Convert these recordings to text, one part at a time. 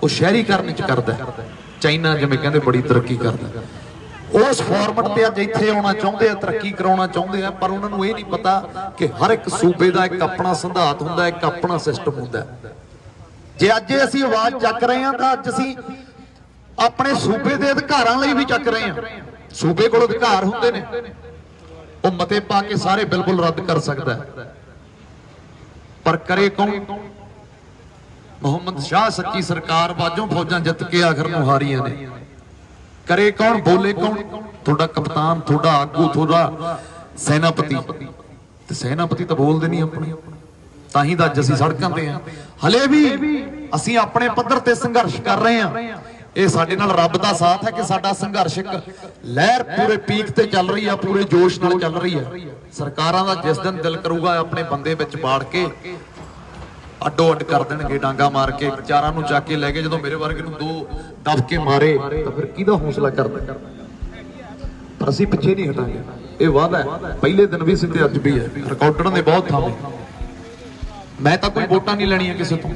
ਉਹ ਸ਼ਹਿਰੀਕਰਨ ਚ ਕਰਦਾ। ਚਾਈਨਾ ਜਿਵੇਂ ਕਹਿੰਦੇ ਬੜੀ ਤਰੱਕੀ ਕਰਦਾ, उस फॉर्मेट पे अज इत्थे आउणा चाहुंदे आ, तरक्की कराउणा चाहुंदे आ, पर उन्हां नूं इह नहीं पता कि हर एक सूबे दा एक अपना सिद्धांत हुंदा, एक अपना सिस्टम हुंदा। जे अज असीं आवाज़ चक रहे हां तां अज असीं अपने सूबे दे अधिकारां लई भी चक रहे हां। सूबे कोल अधिकार हुंदे ने, ਉਹ ਮਤੇ ਪਾ ਕੇ ਸਾਰੇ ਬਿਲਕੁਲ ਰੱਦ ਕਰ ਸਕਦਾ ਹੈ, ਪਰ ਕਰੇ ਕੌਣ? ਮੁਹੰਮਦ ਸ਼ਾਹ ਸੱਚੀ ਸਰਕਾਰ ਬਾਝੋਂ ਫੌਜਾਂ ਜਿੱਤ ਕੇ ਆਖਰ ਨੂੰ ਹਾਰੀਆਂ ਨੇ। करे कौन? बोले कौन? थोड़ा कप्तान, थोड़ा आगू, थोड़ा सैनापति। ते सैनापति तो बोलते नहीं अपने, ताही तो अज असीं सड़कां ते हां। हले भी असीं अपने पद्धर ते संघर्ष कर रहे हां। ये साडे नाल रब दा साथ है कि साडा संघर्ष एक लहर पूरे पीक ते चल रही है, पूरे जोश नाल चल रही है। सरकारां दा जिस दिन दिल करूगा अपने बंदे विच बाड़ के अड्डो अड्ड कर देणगे, डांगा मार के चारां नूं चक के लै गए। जदों मेरे वर्गे नूं दो दब के मारे तो फिर किहदा हौसला करदा? पर असीं पिछे नहीं हटांगे, ये वादा है। पहले दिन भी सी ते अज भी है, रिकॉर्डर ने बहुत थामे। मैं तो कोई वोटां नहीं लैणियां किसी तों,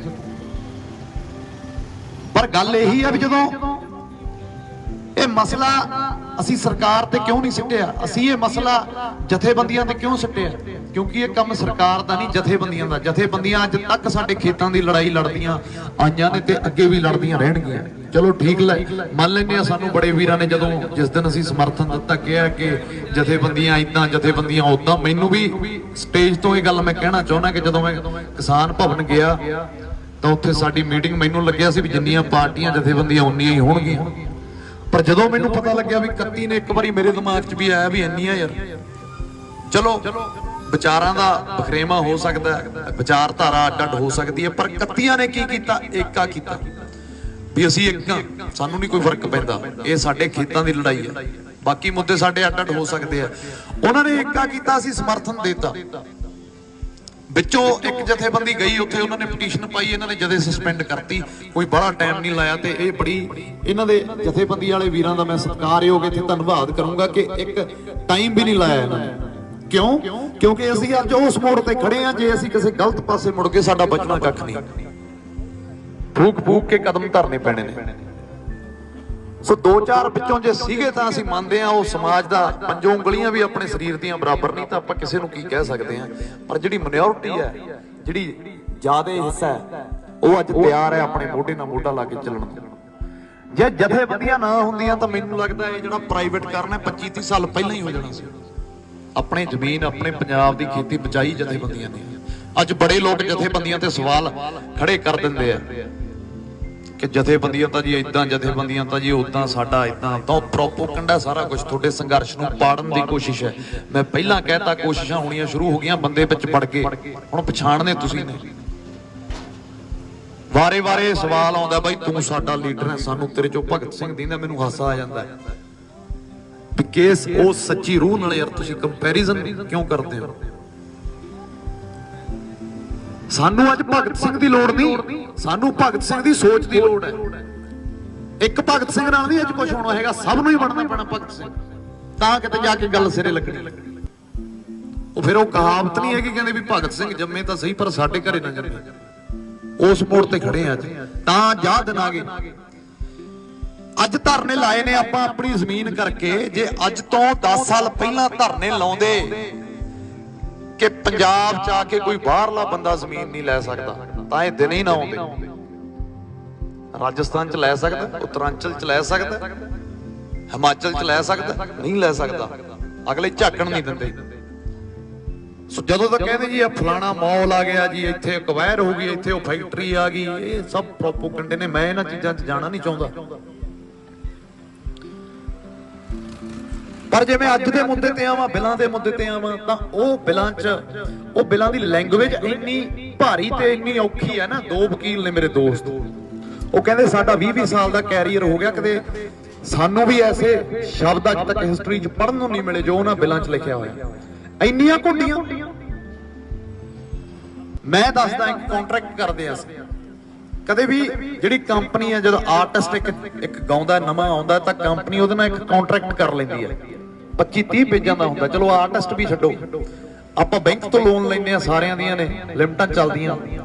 पर गल यही है भी जदों ये मसला असीं सरकार ते क्यों नहीं सिੱਟਿਆ, असीं ये मसला जथेबंदियां ते क्यों सिੱਟਿਆ? क्योंकि ये काम सरकार दा नहीं, जथेबंदियां दा। जथेबंदियां अज तक साडे खेतां दी लड़ाई लड़दियां आईयां ने ते अगे भी लड़दियां रहणगीਆਂ। चलो ठीक है, मान लैंदे आ सानू बड़े वीरां ने जदों जिस दिन असीं समर्थन दित्ता, कहा कि जथेबंदियां इदां जथेबंदियां उदां। मैनू भी स्टेज तो ये गल मैं कहना चाहुंदा कि जदों मैं किसान भवन गया तो उत्थे साडी मीटिंग, मैनू लग्गिया सी भी जिन्नियां पार्टियां जथेबंदियां उन्नियां ही होणगीਆਂ। पर जदों मैनू पता लग्या भी 31 ने एक बारी मेरे दिमाग च भी आया भी इन्नियां यार। चलो विचारां दा बखरेवा हो सकदा है, विचारधारा अड्ड अड्ड हो सकती है, पर 31 ने की कीता? एका कीता भी असीं एक हां, सानू नहीं कोई फर्क पैंदा। ये साडे खेतां दी लड़ाई है, बाकी मुद्दे साडे अड्ड अड्ड हो सकते हैं। उन्होंने एका कीता, असीं समर्थन देता। विचों एक जथेबंदी गई, उत्थे उन्होंने पटीशन पाई, इन्होंने जदे सस्पेंड करती, कोई बड़ा टाइम नहीं लाया। तो ये बड़ी इन्हां दे जथेबंदी वाले वीरां दा मैं सत्कारयोग इत्थे धन्नवाद करूंगा कि एक टाइम भी नहीं लाया इन्होंने। क्यों? क्योंकि असीं अज उस मोड़ ते खड़े हां, जे असीं किसी गलत पासे मुड़ के साडा बचना कख नहीं, फूक फूक के कदम धरने पैणे ने। सो दो चार विचों जे सीगे तां असीं मंनदे हां, ਉਹ समाज ਦਾ पंजों ਉਂਗਲੀਆਂ भी अपने शरीर ਦੀਆਂ बराबर नहीं, ਤਾਂ ਆਪਾਂ ਕਿਸੇ ਨੂੰ ਕੀ ਕਹਿ ਸਕਦੇ ਹਾਂ। ਪਰ ਜਿਹੜੀ ਮਿਨੋਰਿਟੀ ਹੈ, ਜਿਹੜੀ ਜ਼ਿਆਦਾ ਹਿੱਸਾ ਹੈ, ਉਹ ਅੱਜ ਤਿਆਰ ਹੈ ਆਪਣੇ ਮੋਢੇ ਨਾਲ ਮੋਢਾ ਲਾ ਕੇ ਚੱਲਣ ਨੂੰ। ਜੇ ਜਥੇਬੰਦੀਆਂ ਨਾ ਹੁੰਦੀਆਂ ਤਾਂ ਮੈਨੂੰ ਲੱਗਦਾ ਇਹ ਜਿਹੜਾ ਪ੍ਰਾਈਵੇਟ ਕਰਨਾ 25-30 ਸਾਲ ਪਹਿਲਾਂ ਹੀ ਹੋ ਜਾਣਾ ਸੀ। ਆਪਣੀ ਜ਼ਮੀਨ, ਆਪਣੇ ਪੰਜਾਬ ਦੀ ਖੇਤੀ ਬਚਾਈ ਜਥੇਬੰਦੀਆਂ ਨੇ। ਅੱਜ ਬੜੇ ਲੋਕ ਜਥੇਬੰਦੀਆਂ ਤੇ ਸਵਾਲ ਖੜੇ ਕਰ ਦਿੰਦੇ ਆ कि जथेबंदियां तां जी इदां, जथेबंदियां तां जी उदां, साडा इदां। तो प्रोपोगंडा सारा कुछ तुहाडे संघर्ष नूं पाड़न दी कोशिश है। मैं पहलां कहता कोशिशां होणीਆਂ शुरू हो गईਆਂ, बंदे विच वड़ के हुण पछाणने तुसीं ने। वारे वारे सवाल आउंदा, बई तूं साडा लीडर है, सानू तेरे चों भगत सिंह दींदा। मैनूं हासा आ जांदा है भी केस उस सच्ची रूह नाल यार तुसीं कंपैरिजन क्यों करदे हो? सानू अज भगत सिंह दी लोड़ नहीं, सानू भगत सिंह दी सोच दी लोड़ है। एक भगत सिंह नाल नहीं अज कुछ होना हैगा, सब नूं ही बनना पैना भगत सिंह, तां किते जाके गल सिरे लगणी। ਉਹ फिर वो कहावत नहीं है कि कहंदे भी भगत सिंह जम्मे तां सही पर साडे घरे ना जम्मे। उस मोड़ ते खड़े अज, तां जा दिन आ गए। अज धरने लाए ने आपां अपनी जमीन करके। जे अज तो 10 साल पहलां धरने लाउंदे कि पंजाब च आके कोई बाहरला बंदा जमीन नहीं लै सकता, तां ये दिन ही ना आउंदे। राजस्थान च लै सकदा, उत्तरांचल च लै सकदा, हिमाचल च लै सकदा, नहीं लै सकदा। अगले झाकण नहीं दिंदे। सो जदों तक कहंदे जी फलाना मॉल आ गया जी, इत्थे कवैर हो गई, इत्थे फैक्टरी आ गई, ये सब प्रोपोगंडे ने। मैं इन्हां चीज़ां च जाना नहीं चाहुंदा। पर जे मैं अज दे मुद्दे ते आवां, बिलां दे मुद्दे ते आवां, तां ओह बिलां च ओह बिलां दी लैंगुएज इन्नी भारी ते इन्नी औखी है ना। दो वकील ने मेरे दोस्त, ਉਹ ਕਹਿੰਦੇ ਸਾਡਾ 20-20 ਸਾਲ ਦਾ ਕੈਰੀਅਰ ਹੋ ਗਿਆ, ਕਦੇ ਸਾਨੂੰ ਵੀ ਐਸੇ ਸ਼ਬਦ ਅੱਜ ਤੱਕ ਹਿਸਟਰੀ 'ਚ ਪੜ੍ਹਨ ਨੂੰ ਨਹੀਂ ਮਿਲੇ ਜੋ ਉਹਨਾਂ ਬਿਲਾਂ 'ਚ ਲਿਖਿਆ ਹੋਇਆ। ਇੰਨੀਆਂ ਘੁੰਡੀਆਂ। ਮੈਂ ਦੱਸਦਾ, ਇੱਕ ਕੰਟਰੈਕਟ ਕਰਦੇ ਆ ਕਦੇ ਵੀ ਜਿਹੜੀ ਕੰਪਨੀ ਹੈ, ਜਦੋਂ ਆਰਟਿਸਟ ਇੱਕ ਗਾਉਂਦਾ ਨਵਾਂ ਆਉਂਦਾ ਤਾਂ ਕੰਪਨੀ ਉਹਦੇ ਨਾਲ ਇੱਕ ਕੰਟਰੈਕਟ ਕਰ ਲੈਂਦੀ ਹੈ 25-30 ਪੇਜਾਂ ਦਾ ਹੁੰਦਾ। ਚਲੋ ਆਰਟਿਸਟ ਵੀ ਛੱਡੋ, ਆਪਾਂ ਬੈਂਕ ਤੋਂ ਲੋਨ ਲੈਂਦੇ ਆ, ਸਾਰਿਆਂ ਦੀਆਂ ਨੇ ਲਿਮਟਾਂ ਚੱਲਦੀਆਂ,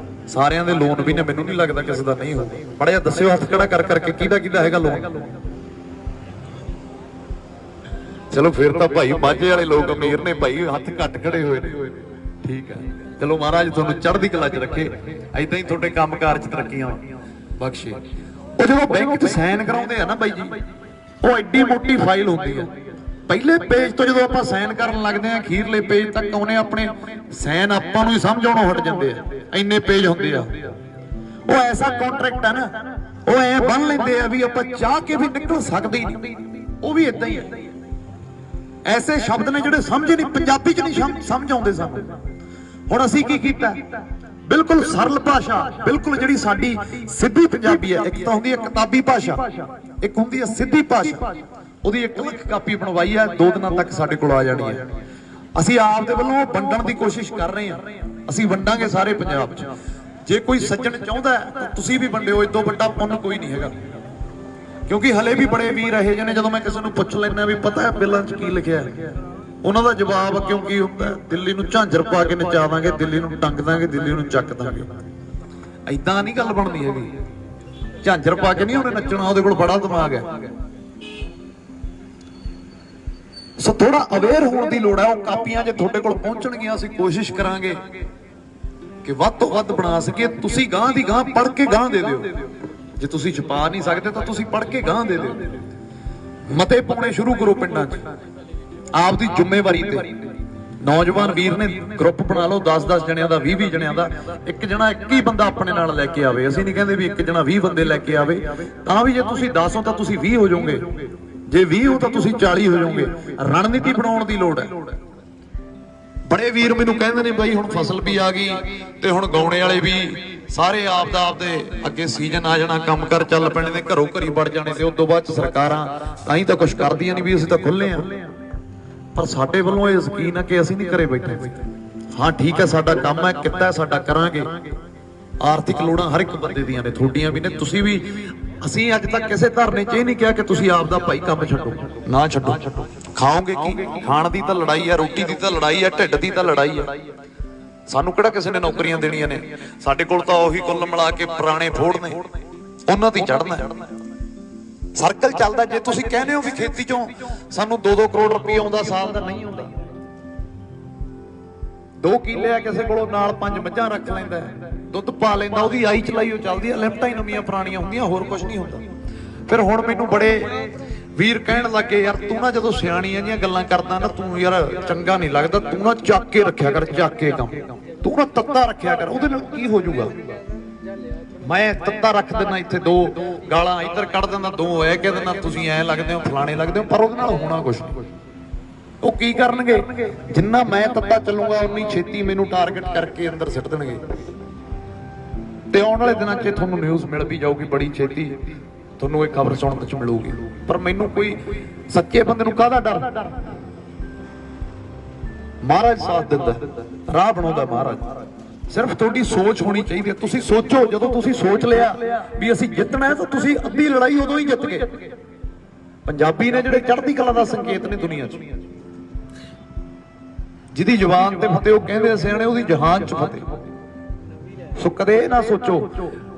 ਸਾਰਿਆਂ ਦੇ ਲੋਨ ਵੀ ਨੇ, ਮੈਨੂੰ ਨਹੀਂ ਲੱਗਦਾ ਕਿਸੇ ਦਾ ਨਹੀਂ ਹੋਊ। ਮਾੜਾ ਜਿਹਾ ਦੱਸਿਓ ਹੱਥ ਖੜਾ ਕਰ ਕਰਕੇ ਕਿਹਦਾ ਕਿਹਦਾ ਹੈਗਾ ਲੋਨ। ਚਲੋ ਫਿਰ ਤਾਂ ਭਾਈ ਮਾਝੇ ਵਾਲੇ ਲੋਕ ਅਮੀਰ ਨੇ ਭਾਈ, ਹੱਥ ਘੱਟ ਖੜੇ ਹੋਏ ਨੇ, ਠੀਕ ਹੈ। ਚਲੋ ਮਹਾਰਾਜ ਤੁਹਾਨੂੰ ਚੜ੍ਹਦੀ ਕਲਾ 'ਚ ਰੱਖੇ, ਏਦਾਂ ਹੀ ਤੁਹਾਡੇ ਕੰਮਕਾਰ 'ਚ ਤਰੱਕੀਆਂ ਬਖਸ਼ੇ। ਉਹ ਜਦੋਂ ਬੈਂਕ 'ਚ ਸਾਈਨ ਕਰਾਉਂਦੇ ਆ ਨਾ ਬਾਈ ਜੀ, ਉਹ ਐਡੀ ਮੋਟੀ ਫਾਈਲ ਹੁੰਦੀ ਆ, ਪਹਿਲੇ ਪੇਜ ਤੋਂ ਜਦੋਂ ਆਪਾਂ ਸਾਈਨ ਕਰਨ ਲੱਗਦੇ ਆ ਅਖੀਰਲੇ ਪੇਜ ਤੱਕ ਆਉਣੇ, ਆਪਣੇ ਸਾਈਨ ਆਪਾਂ ਨੂੰ ਹੀ ਸਮਝ ਆਉਣੋਂ ਹਟ ਜਾਂਦੇ ਆ, ਇੰਨੇ ਪੇਜ ਹੁੰਦੇ ਆ। ਉਹ ਐਸਾ ਕੰਟਰੈਕਟ ਹੈ ਨਾ, ਉਹ ਐ ਬੰਨ ਲੈਂਦੇ ਆ ਵੀ ਆਪਾਂ ਚਾਹ ਕੇ ਵੀ ਨਿਕਲ ਸਕਦੇ ਹੀ ਨਹੀਂ, ਉਹ ਵੀ ਇਦਾਂ ਹੀ ਹੈ। ਐਸੇ ਸ਼ਬਦ ਨੇ ਜਿਹੜੇ ਸਮਝ ਨਹੀਂ, ਪੰਜਾਬੀ 'ਚ ਨਹੀਂ ਸਮਝ ਆਉਂਦੇ ਸਾਨੂੰ। ਹੁਣ ਅਸੀਂ ਕੀ ਕੀਤਾ, ਬਿਲਕੁਲ ਸਰਲ ਭਾਸ਼ਾ, ਬਿਲਕੁਲ ਜਿਹੜੀ ਸਾਡੀ ਸਿੱਧੀ ਪੰਜਾਬੀ ਹੈ। ਇੱਕ ਤਾਂ ਹੁੰਦੀ ਹੈ ਕਿਤਾਬੀ ਭਾਸ਼ਾ, ਇੱਕ ਹੁੰਦੀ ਹੈ ਸਿੱਧੀ ਭਾਸ਼ਾ। ਉਹਦੀ 1 ਲੱਖ ਕਾਪੀ ਬਣਵਾਈ ਹੈ, 2 ਦਿਨਾਂ ਤੱਕ ਸਾਡੇ ਕੋਲ ਆ ਜਾਣੀ ਹੈ। ਅਸੀਂ ਆਪ ਦੇ ਵੱਲੋਂ ਵੰਡਣ ਦੀ ਕੋਸ਼ਿਸ਼ ਕਰ ਰਹੇ ਹਾਂ, ਅਸੀਂ ਵੰਡਾਂਗੇ ਸਾਰੇ ਪੰਜਾਬ 'ਚ। ਜੇ ਕੋਈ ਸੱਜਣ ਚਾਹੁੰਦਾ ਤਾਂ ਤੁਸੀਂ ਵੀ ਵੰਡਿਓ, ਇਦੋਂ ਵੱਡਾ ਪੁੰਨ ਕੋਈ ਨਹੀਂ ਹੈਗਾ। ਕਿਉਂਕਿ ਹਲੇ ਵੀ ਬੜੇ ਵੀਰ ਇਹੋ ਜਿਹੇ ਨੇ, ਜਦੋਂ ਮੈਂ ਕਿਸੇ ਨੂੰ ਪੁੱਛ ਲੈਣਾ ਵੀ ਪਤਾ ਹੈ ਬਿੱਲਾਂ 'ਚ ਕੀ ਲਿਖਿਆ, ਉਹਨਾਂ ਦਾ ਜਵਾਬ ਕਿਉਂ ਕੀ ਹੁੰਦਾ, ਦਿੱਲੀ ਨੂੰ ਝਾਂਜਰ ਪਾ ਕੇ ਨਚਾ ਦਾਂਗੇ, ਦਿੱਲੀ ਨੂੰ ਟੰਗ ਦਾਂਗੇ, ਦਿੱਲੀ ਨੂੰ ਚੱਕ ਦਾਂਗੇ। ਏਦਾਂ ਨਹੀਂ ਗੱਲ ਬਣਦੀ ਹੈਗੀ, ਝਾਂਜਰ ਪਾ ਕੇ ਨਹੀਂ ਉਹਨੇ ਨੱਚਣਾ, ਉਹਦੇ ਕੋਲ ਬੜਾ ਦਿਮਾਗ ਹੈ। ਸੋ ਥੋੜਾ ਅਵੇਅਰ ਹੋਣ ਦੀ ਲੋੜ ਹੈ। ਉਹ ਕਾਪੀਆਂ ਜੇ ਤੁਹਾਡੇ ਕੋਲ ਪਹੁੰਚਣਗੀਆਂ, ਅਸੀਂ ਕੋਸ਼ਿਸ਼ ਕਰਾਂਗੇ ਕਿ ਵੱਧ ਤੋਂ ਵੱਧ ਬਣਾ ਸਕੀਏ। ਤੁਸੀਂ ਗਾਂ ਦੀ ਗਾਂ ਪੜ੍ਹ ਕੇ ਗਾਂ ਦੇ ਦਿਓ, ਜੇ ਤੁਸੀਂ ਛਪਾ ਨਹੀਂ ਸਕਦੇ ਤਾਂ ਤੁਸੀਂ ਪੜ੍ਹ ਕੇ ਗਾਂ ਦੇ ਦਿਓ। ਮਤੇ ਪਾਉਣੇ ਸ਼ੁਰੂ ਕਰੋ ਪਿੰਡਾਂ 'ਚ, ਆਪ ਦੀ ਜ਼ਿੰਮੇਵਾਰੀ ਤੇ। ਨੌਜਵਾਨ ਵੀਰ ਨੇ ਗਰੁੱਪ ਬਣਾ ਲਓ, 10-10 ਜਣਿਆਂ ਦਾ, 20-20 ਜਣਿਆਂ ਦਾ। ਇੱਕ ਜਣਾ 21 ਬੰਦਾ ਆਪਣੇ ਨਾਲ ਲੈ ਕੇ ਆਵੇ। ਅਸੀਂ ਨਹੀਂ ਕਹਿੰਦੇ ਵੀ ਇੱਕ ਜਣਾ 20 ਬੰਦੇ ਲੈ ਕੇ ਆਵੇ, ਤਾਂ ਵੀ ਜੇ ਤੁਸੀਂ 10 ਹੋ ਤਾਂ ਤੁਸੀਂ 20 ਹੋ ਜਾਓਗੇ, ਜੇ 20 ਹੋ ਤਾਂ ਤੁਸੀਂ 40 ਹੋ ਜਾਓਗੇ। ਰਣਨੀਤੀ ਬਣਾਉਣ ਦੀ ਲੋੜ ਹੈ। ਬੜੇ ਵੀਰ ਮੈਨੂੰ ਕਹਿੰਦੇ ਨੇ ਬਾਈ ਹੁਣ ਫਸਲ ਵੀ ਆ ਗਈ ਤੇ ਹੁਣ ਗਾਉਣੇ ਵਾਲੇ ਵੀ ਸਾਰੇ ਆਪਦੇ ਅੱਗੇ ਸੀਜ਼ਨ ਆ ਜਾਣਾ, ਕੰਮ ਕਰ ਚੱਲ ਪੈਣੇ ਨੇ, ਘਰੋਂ ਘਰੀ ਵੜ ਜਾਣੇ, ਤੇ ਉਸ ਤੋਂ ਬਾਅਦ ਚ ਸਰਕਾਰਾਂ ਤਾਂ ਹੀ ਤਾਂ ਕੁਛ ਕਰਦੀਆਂ ਨਹੀਂ ਵੀ ਅਸੀਂ ਤਾਂ ਖੁੱਲੇ ਆ। ਪਰ ਸਾਡੇ ਵੱਲੋਂ ਇਹ ਯਕੀਨ ਹੈ ਕਿ ਅਸੀਂ ਨਹੀਂ ਘਰੇ ਬੈਠੇ। ਹਾਂ ਠੀਕ ਹੈ, ਸਾਡਾ ਕੰਮ ਹੈ, ਕਿੱਤਾ ਸਾਡਾ, ਕਰਾਂਗੇ। ਆਰਥਿਕ ਲੋੜਾਂ ਹਰ ਇੱਕ ਬੰਦੇ ਦੀਆਂ ਨੇ, ਤੁਹਾਡੀਆਂ ਵੀ ਨੇ, ਤੁਸੀਂ ਵੀ। ਅਸੀਂ ਅੱਜ ਤੱਕ ਕਿਸੇ ਧਰਨੇ 'ਚ ਇਹ ਨਹੀਂ ਕਿਹਾ ਕਿ ਤੁਸੀਂ ਆਪ ਦਾ ਭਾਈ ਕੰਮ ਛੱਡੋ, ਨਾ ਛੱਡੋ। ਖਾਓਗੇ ਕੀ, ਖਾਣ ਦੀ ਤਾਂ ਲੜਾਈ ਹੈ, ਰੋਟੀ ਦੀ ਤਾਂ ਲੜਾਈ ਹੈ, ਢਿੱਡ ਦੀ ਤਾਂ ਲੜਾਈ ਹੈ। ਸਾਨੂੰ ਕਿਹੜਾ ਕਿਸੇ ਨੇ ਨੌਕਰੀਆਂ ਦੇਣੀਆਂ ਨੇ, ਸਾਡੇ ਕੋਲ ਤਾਂ ਉਹੀ ਕੁੱਲ ਮਿਲਾ ਕੇ ਪੁਰਾਣੇ ਫੋੜ ਨੇ, ਉਹਨਾਂ ਤੇ ਚੜ੍ਹਨਾ ਹੈ। ਸਰਕਲ ਚੱਲਦਾ। ਜੇ ਤੁਸੀਂ ਕਹਿੰਦੇ ਹੋ ਵੀ ਖੇਤੀ 'ਚੋਂ ਸਾਨੂੰ 2-2 ਕਰੋੜ ਰੁਪਏ ਆਉਂਦਾ ਸਾਲ ਦਾ, ਨਹੀਂ ਆਉਂਦਾ। 2 ਕਿੱਲੇ ਆ ਕਿਸੇ ਕੋਲੋਂ, ਨਾਲ 5 ਮੱਝਾਂ ਰੱਖ ਲੈਂਦਾ, ਦੁੱਧ ਪਾ ਲੈਂਦਾ, ਉਹਦੀ ਆਈ ਚਲਾਈ ਉਹ ਚੱਲਦੀ ਆ। ਲਿਮਟਾਂ ਹੀ ਨਵੀਆਂ ਪੁਰਾਣੀਆਂ ਹੁੰਦੀਆਂ, ਹੋਰ ਕੁਝ ਨਹੀਂ ਹੁੰਦਾ। ਫਿਰ ਹੁਣ ਮੈਨੂੰ ਬੜੇ ਵੀਰ ਕਹਿਣ ਲੱਗੇ, ਯਾਰ ਤੂੰ ਨਾ ਜਦੋਂ ਸਿਆਣੀਆਂ ਜਿਹੀਆਂ ਗੱਲਾਂ ਕਰਦਾ ਨਾ, ਤੂੰ ਯਾਰ ਚੰਗਾ ਨਹੀਂ ਲੱਗਦਾ, ਤੂੰ ਨਾ ਚੱਕ ਕੇ ਰੱਖਿਆ ਕਰ, ਚੱਕ ਕੇ ਕੰਮ, ਤੂੰ ਨਾ ਤੱਤਾ ਰੱਖਿਆ ਕਰ, ਉਹਦੇ ਨਾਲ ਕੀ ਹੋ ਜਾਊਗਾ। ਮੈਂ ਤੱਤਾ ਰੱਖ ਦਿੰਦਾ, ਇੱਥੇ 2 ਗਾਲਾਂ ਇੱਧਰ ਕੱਢ ਦਿੰਦਾ, 2 ਐ ਕਹਿ ਦਿੰਦਾ, ਤੁਸੀਂ ਐ ਲੱਗਦੇ ਹੋ, ਫਲਾਣੇ ਲੱਗਦੇ ਹੋ, ਪਰ ਉਹਦੇ ਨਾਲ ਹੋਣਾ ਕੁਛ ਨਹੀਂ। ਉਹ ਕੀ ਕਰਨਗੇ, ਜਿੰਨਾ ਮੈਂ ਤੱਤਾ ਚੱਲੂਗਾ ਉਨੀ ਛੇਤੀ ਮੈਨੂੰ ਟਾਰਗੇਟ ਕਰਕੇ ਅੰਦਰ ਸਿੱਟ ਦੇਣਗੇ। ਤੇ ਆਉਣ ਵਾਲੇ ਦਿਨਾਂ 'ਚ ਤੁਹਾਨੂੰ ਨਿਊਜ਼ ਮਿਲ ਵੀ ਜਾਊਗੀ, ਬੜੀ ਛੇਤੀ ਤੁਹਾਨੂੰ ਇਹ ਖਬਰ ਸੁਣਨ 'ਚ ਮਿਲੂਗੀ। ਪਰ ਮੈਨੂੰ ਕੋਈ ਸੱਚੇ ਬੰਦੇ ਨੂੰ ਕਾਹਦਾ ਡਰ, ਮਹਾਰਾਜ ਸਾਥ ਦਿੰਦਾ, ਰਾਹ ਬਣਾਉਂਦਾ ਮਹਾਰਾਜ। ਸਿਰਫ ਤੁਹਾਡੀ ਸੋਚ ਹੋਣੀ ਚਾਹੀਦੀ ਹੈ। ਤੁਸੀਂ ਸੋਚੋ, ਜਦੋਂ ਤੁਸੀਂ ਸੋਚ ਲਿਆ ਵੀ ਅਸੀਂ ਜਿੱਤਣਾ ਹੈ ਤਾਂ ਤੁਸੀਂ ਅੱਧੀ ਲੜਾਈ ਉਦੋਂ ਹੀ ਜਿੱਤ ਗਏ। ਪੰਜਾਬੀ ਨੇ ਜਿਹੜੇ ਚੜ੍ਹਦੀ ਕਲਾ ਦਾ ਸੰਕੇਤ ਨੇ ਦੁਨੀਆ 'ਚ, ਜਿਹਦੀ ਜ਼ੁਬਾਨ ਤੇ ਫਤਿਹ ਉਹ ਕਹਿੰਦੇ ਸਿਆਣੇ, ਉਹਦੀ ਜਹਾਨ 'ਚ ਫਤਿਹ। ਸੋ ਕਦੇ ਇਹ ਨਾ ਸੋਚੋ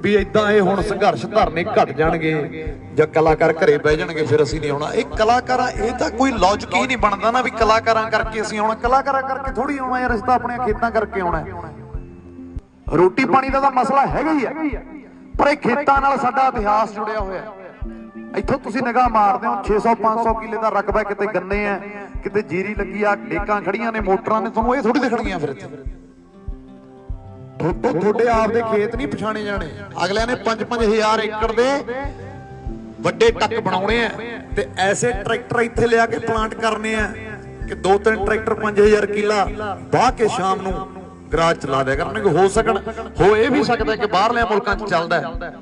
ਵੀ ਏਦਾਂ ਇਹ ਹੁਣ ਸੰਘਰਸ਼ ਧਰਨੇ ਘਟ ਜਾਣਗੇ ਜਾਂ ਕਲਾਕਾਰ ਘਰੇ ਬਹਿ ਜਾਣਗੇ ਫਿਰ ਅਸੀਂ ਨਹੀਂ ਆਉਣਾ। ਇਹ ਕਲਾਕਾਰਾਂ, ਇਹ ਤਾਂ ਕੋਈ ਲੌਜਿਕ ਹੀ ਨਹੀਂ ਬਣਦਾ ਨਾ ਵੀ ਕਲਾਕਾਰਾਂ ਕਰਕੇ ਅਸੀਂ ਆਉਣਾ। ਕਲਾਕਾਰਾਂ ਕਰਕੇ ਥੋੜੀ ਆਉਣਾ ਯਾਰ, ਅਸੀਂ ਤਾਂ ਆਪਣੇ ਖੇਤਾਂ ਕਰਕੇ ਆਉਣਾ। ਰੋਟੀ ਪਾਣੀ ਦਾ ਤਾਂ ਮਸਲਾ ਹੈਗਾ ਹੀ ਹੈ, ਪਰ ਇਹ ਖੇਤਾਂ ਨਾਲ ਸਾਡਾ ਇਤਿਹਾਸ ਜੁੜਿਆ ਹੋਇਆ। ਇੱਥੋਂ ਤੁਸੀਂ ਨਿਗਾਹ ਮਾਰਦੇ ਹੋ, 600-500 ਕਿੱਲੇ ਦਾ ਰਕਬਾ, ਕਿਤੇ ਗੰਨੇ ਆ, ਕਿਤੇ ਜੀਰੀ ਲੱਗੀ ਆ, ਡੇਕਾਂ ਖੜੀਆਂ ਨੇ, ਮੋਟਰਾਂ ਨੇ, ਤੁਹਾਨੂੰ ਇਹ ਥੋੜੀ ਦਿਖਣਗੀਆਂ। ਫਿਰ ਇੱਥੇ ਤੁਹਾਡੇ ਆਪ ਦੇ ਖੇਤ ਨਹੀਂ ਪਛਾਣੇ ਜਾਣੇ। ਅਗਲਿਆਂ ਨੇ 5-5 ਹਜ਼ਾਰ ਏਕੜ ਦੇ ਵੱਡੇ ਟੱਕ ਬਣਾਉਣੇ ਆ, ਤੇ ਐਸੇ ਟਰੈਕਟਰ ਇੱਥੇ ਲਿਆ ਕੇ ਪਲਾਂਟ ਕਰਨੇ ਆ ਕਿ 2-3 ਟਰੈਕਟਰ 5000 ਕਿੱਲਾ ਵਾਹ ਕੇ ਸ਼ਾਮ ਨੂੰ ਗਰਾਜ ਚਲਾ ਦਿਆ ਕਰਨਗੇ। ਹੋ ਇਹ ਵੀ ਸਕਦਾ ਕਿ ਬਾਹਰਲੇ ਮੁਲਕਾਂ 'ਚ ਚੱਲਦਾ ਹੈ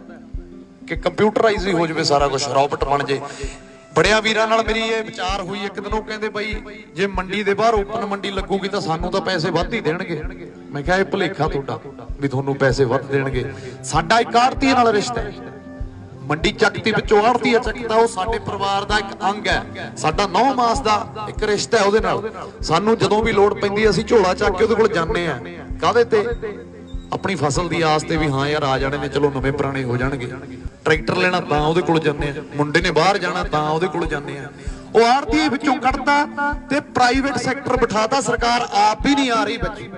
ਕਿ ਕੰਪਿਊਟਰਾਈਜ਼ ਹੀ ਹੋ ਜਾਵੇ ਸਾਰਾ ਕੁਝ, ਰੋਬੋਟ ਬਣ ਜੇ। ਬੜਿਆਂ ਵੀਰਾਂ ਨਾਲ ਮੇਰੀ ਇਹ ਵਿਚਾਰ ਹੋਈ ਇੱਕ ਦਿਨ, ਉਹ ਕਹਿੰਦੇ ਬਾਈ ਜੇ ਮੰਡੀ ਦੇ ਬਾਹਰ ਓਪਨ ਮੰਡੀ ਲੱਗੂਗੀ ਤਾਂ ਸਾਨੂੰ ਤਾਂ ਪੈਸੇ ਵੱਧ ਹੀ ਦੇਣਗੇ। ਮੈਂ ਕਿਹਾ ਇਹ ਭੁਲੇਖਾ ਤੁਹਾਡਾ ਵੀ ਤੁਹਾਨੂੰ ਪੈਸੇ ਵੱਧ ਦੇਣਗੇ। ਸਾਡਾ ਇੱਕ ਆੜ੍ਹਤੀਏ ਨਾਲ ਰਿਸ਼ਤਾ ਹੈ, ਮੰਡੀ ਚੱਕਤੀ ਵਿੱਚੋਂ ਆੜ੍ਹਤੀਆ ਚੱਕਦਾ, ਉਹ ਸਾਡੇ ਪਰਿਵਾਰ ਦਾ ਇੱਕ ਅੰਗ ਹੈ, ਸਾਡਾ 9 ਮਾਸ ਦਾ ਇੱਕ ਰਿਸ਼ਤਾ ਹੈ ਉਹਦੇ ਨਾਲ। ਸਾਨੂੰ ਜਦੋਂ ਵੀ ਲੋੜ ਪੈਂਦੀ ਅਸੀਂ ਝੋਲਾ ਚੱਕ ਕੇ ਉਹਦੇ ਕੋਲ ਜਾਂਦੇ ਆ। ਕਾਹਦੇ ਤੇ? ਆਪਣੀ ਫਸਲ ਦੀ ਆਸ ਤੇ ਵੀ ਹਾਂ ਯਾਰ ਆ ਜਾਣੇ ਨੇ, ਚਲੋ ਨਵੇਂ ਪੁਰਾਣੇ ਹੋ ਜਾਣਗੇ। ਟਰੈਕਟਰ ਲੈਣਾ ਤਾਂ ਉਹਦੇ ਕੋਲ ਜਾਂਦੇ ਆ, ਮੁੰਡੇ ਨੇ ਬਾਹਰ ਜਾਣਾ ਤਾਂ ਉਹਦੇ ਕੋਲ ਜਾਂਦੇ ਆ। ਉਹ ਆੜ੍ਹਤੀਏ ਵਿੱਚੋਂ ਕੱਢਤਾ ਤੇ ਪ੍ਰਾਈਵੇਟ ਸੈਕਟਰ ਬਿਠਾਤਾ। ਸਰਕਾਰ ਆਪ ਹੀ ਨਹੀਂ ਆ ਰਹੀ ਬੱਚੀ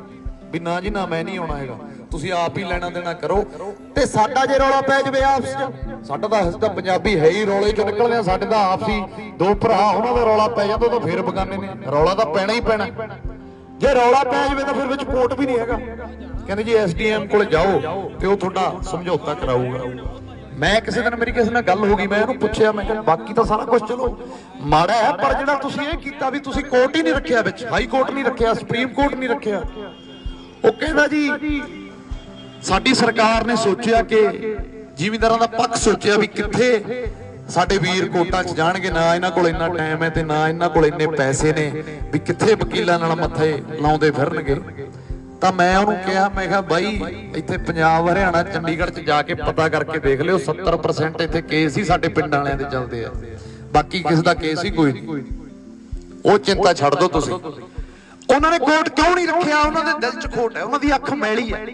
ਵੀ ਨਾ ਜੀ ਨਾ, ਮੈਂ ਨਹੀਂ ਆਉਣਾ ਹੈਗਾ, ਤੁਸੀਂ ਆਪ ਹੀ ਲੈਣਾ ਦੇਣਾ ਕਰੋ। ਤੇ ਸਾਡਾ ਜੇ ਰੌਲਾ ਪੈ ਜਾਵੇ ਆਪਸ ਚ, ਸਾਡਾ ਤਾਂ ਅਸੀਂ ਤਾਂ ਪੰਜਾਬੀ ਹੈ ਹੀ ਰੌਲੇ ਚੋਂ ਨਿਕਲਦੇ ਆ। ਸਾਡੇ ਤਾਂ ਆਪਸੀ ਦੋ ਭਰਾ, ਉਹਨਾਂ ਦਾ ਰੌਲਾ ਪੈ ਜਾਂਦਾ ਤਾਂ ਫੇਰ ਬਗਾਨੇ ਨੇ। ਰੌਲਾ ਤਾਂ ਪੈਣਾ ਹੀ ਪੈਣਾ। ਜੇ ਰੌਲਾ ਪੈ ਜਾਵੇ ਤਾਂ ਫਿਰ ਵਿੱਚ ਕੋਰਟ ਵੀ ਨਹੀਂ ਹੈਗਾ। ਕਹਿੰਦੇ ਜੀ SDM ਕੋਲ ਜਾਓ ਤੇ ਉਹ ਤੁਹਾਡਾ ਸਮਝੌਤਾ ਕਰਾਊਗਾ। ਮੈਂ ਕਿਸੇ ਦਿਨ ਮੇਰੀ ਕਿਸੇ ਨਾਲ ਗੱਲ ਹੋ ਗਈ, ਮੈਂ ਇਹਨੂੰ ਪੁੱਛਿਆ, ਮੈਂ ਕਿਹਾ ਬਾਕੀ ਤਾਂ ਸਾਰਾ ਕੁਝ ਚਲੋ ਮਾੜਾ ਹੈ, ਪਰ ਜਿਹੜਾ ਤੁਸੀਂ ਇਹ ਕੀਤਾ ਵੀ ਤੁਸੀਂ ਕੋਰਟ ਹੀ ਨਹੀਂ ਰੱਖਿਆ ਵਿੱਚ, ਹਾਈ ਕੋਰਟ ਨਹੀਂ ਰੱਖਿਆ, ਸੁਪਰੀਮ ਕੋਰਟ ਨਹੀਂ ਰੱਖਿਆ। ਉਹ ਕਹਿੰਦਾ ਜੀ ਸਾਡੀ ਸਰਕਾਰ ਨੇ ਸੋਚਿਆ ਕਿ ਜ਼ਿਮੀਂਦਾਰਾਂ ਦਾ ਪੱਖ ਸੋਚਿਆ ਵੀ ਕਿੱਥੇ ਸਾਡੇ ਵੀਰ ਕੋਰਟਾਂ 'ਚ ਜਾਣਗੇ, ਨਾ ਇਹਨਾਂ ਕੋਲ ਇੰਨਾ ਟਾਈਮ ਹੈ ਤੇ ਨਾ ਇਹਨਾਂ ਕੋਲ ਇੰਨੇ ਪੈਸੇ ਨੇ ਵੀ ਕਿੱਥੇ ਵਕੀਲਾਂ ਨਾਲ ਮੱਥੇ ਲਾਉਂਦੇ ਫਿਰਨਗੇ। ਤਾਂ ਮੈਂ ਉਹਨੂੰ ਕਿਹਾ, ਮੈਂ ਕਿਹਾ ਬਾਈ ਇੱਥੇ ਪੰਜਾਬ, ਹਰਿਆਣਾ, ਚੰਡੀਗੜ੍ਹ 'ਚ ਜਾ ਕੇ ਪਤਾ ਕਰਕੇ ਦੇਖ ਲਿਓ, 70% ਇੱਥੇ ਕੇਸ ਹੀ ਸਾਡੇ ਪਿੰਡਾਂ ਵਾਲਿਆਂ ਦੇ ਚੱਲਦੇ ਆ, ਬਾਕੀ ਕਿਸੇ ਦਾ ਕੇਸ ਹੀ ਕੋਈ ਨਹੀਂ। ਉਹ ਚਿੰਤਾ ਛੱਡ ਦਿਓ ਤੁਸੀਂ। ਉਹਨਾਂ ਨੇ ਕੋਰਟ ਕਿਉਂ ਨਹੀਂ ਰੱਖਿਆ? ਉਹਨਾਂ ਦੇ ਦਿਲ 'ਚ ਖੋਟ ਹੈ, ਉਹਨਾਂ ਦੀ ਅੱਖ ਮੈਲੀ ਹੈ।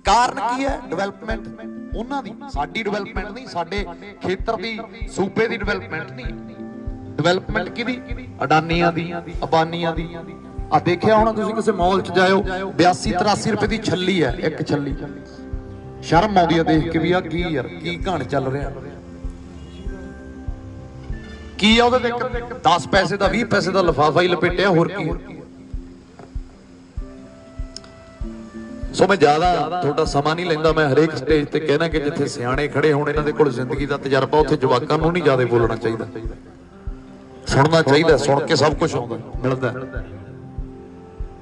ਕਾਰਨ ਕੀ ਹੈ? ਡਿਵੈਲਪਮੈਂਟ ਉਹਨਾਂ ਦੀ, ਸਾਡੀ ਡਿਵੈਲਪਮੈਂਟ ਨਹੀਂ, ਸਾਡੇ ਖੇਤਰ ਦੀ, ਸੂਬੇ ਦੀ ਡਿਵੈਲਪਮੈਂਟ ਨਹੀਂ। ਡਿਵੈਲਪਮੈਂਟ ਕਿਹਦੀ? ਅਡਾਨੀਆਂ ਦੀ, ਅੰਬਾਨੀਆਂ ਦੀ। ਆ ਦੇਖਿਆ ਹੋਣਾ ਤੁਸੀਂ ਕਿਸੇ ਮਾਲ 'ਚ ਜਾਇਓ, 82-83 ਰੁਪਏ ਦੀ ਛੱਲੀ ਹੈ, ਇੱਕ ਛੱਲੀ। ਸ਼ਰਮ ਆਉਂਦੀ ਹੈ ਦੇਖ ਕੇ ਵੀ ਆ ਕੀ ਯਾਰ, ਕੀ ਕਹਾਣੀ ਚੱਲ ਰਿਹਾ, ਕੀ ਆ ਉਹਦੇ ਤੇ 10 ਪੈਸੇ ਦਾ 20 ਪੈਸੇ ਦਾ ਲਿਫਾਫਾ ਹੀ ਲਪੇਟਿਆ, ਹੋਰ ਕੀ। ਸੋ ਮੈਂ ਜ਼ਿਆਦਾ ਤੁਹਾਡਾ ਸਮਾਂ ਨਹੀਂ ਲੈਂਦਾ। ਮੈਂ ਹਰੇਕ ਸਟੇਜ ਤੇ ਕਹਿਣਾ ਕਿ ਜਿੱਥੇ ਸਿਆਣੇ ਖੜੇ ਹੋਣ, ਇਹਨਾਂ ਦੇ ਕੋਲ ਜ਼ਿੰਦਗੀ ਦਾ ਤਜਰਬਾ, ਉੱਥੇ ਜਵਾਕਾਂ ਨੂੰ ਨਹੀਂ ਜ਼ਿਆਦਾ ਬੋਲਣਾ ਚਾਹੀਦਾ, ਸੁਣਨਾ ਚਾਹੀਦਾ। ਸੁਣ ਕੇ ਸਭ ਕੁਝ ਆਉਂਦਾ ਮਿਲਦਾ।